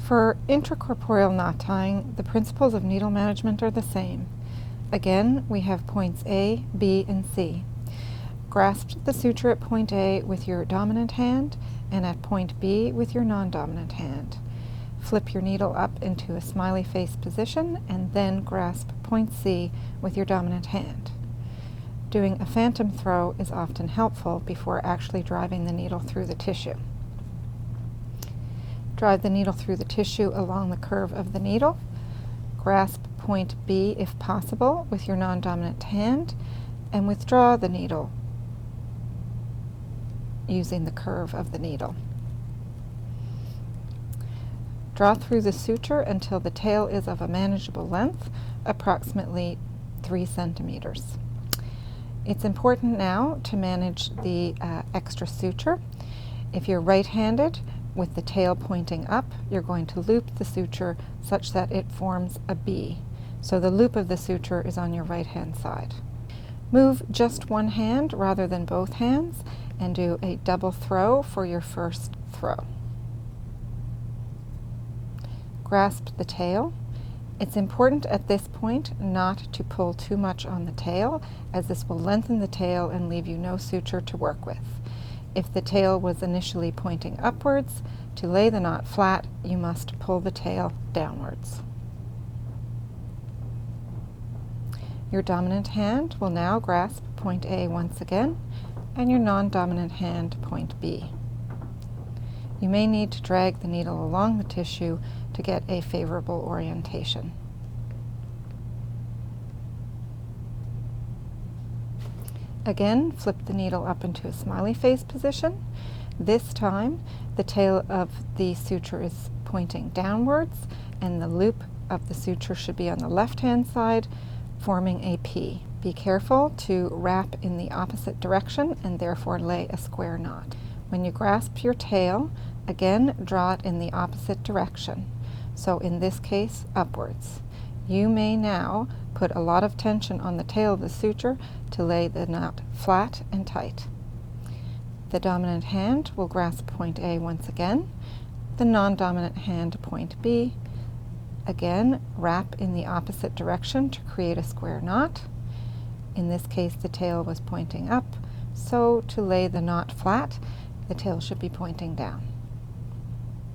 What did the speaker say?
For intracorporeal knot tying, the principles of needle management are the same. Again, we have points A, B, and C. Grasp the suture at point A with your dominant hand and at point B with your non-dominant hand. Flip your needle up into a smiley face position and then grasp point C with your dominant hand. Doing a phantom throw is often helpful before actually driving the needle through the tissue. Drive the needle through the tissue along the curve of the needle. Grasp point B if possible with your non-dominant hand and withdraw the needle using the curve of the needle. Draw through the suture until the tail is of a manageable length, approximately 3 centimeters. It's important now to manage the extra suture. If you're right-handed, with the tail pointing up, you're going to loop the suture such that it forms a B. So the loop of the suture is on your right-hand side. Move just one hand rather than both hands and do a double throw for your first throw. Grasp the tail. It's important at this point not to pull too much on the tail, as this will lengthen the tail and leave you no suture to work with. If the tail was initially pointing upwards, to lay the knot flat, you must pull the tail downwards. Your dominant hand will now grasp point A once again, and your non-dominant hand point B. You may need to drag the needle along the tissue to get a favorable orientation. Again, flip the needle up into a smiley face position. This time, the tail of the suture is pointing downwards, and the loop of the suture should be on the left-hand side, forming a P. Be careful to wrap in the opposite direction and therefore lay a square knot. When you grasp your tail, again draw it in the opposite direction. So in this case, upwards. You may now put a lot of tension on the tail of the suture to lay the knot flat and tight. The dominant hand will grasp point A once again, the non-dominant hand point B. Again, wrap in the opposite direction to create a square knot. In this case, the tail was pointing up, so to lay the knot flat, the tail should be pointing down.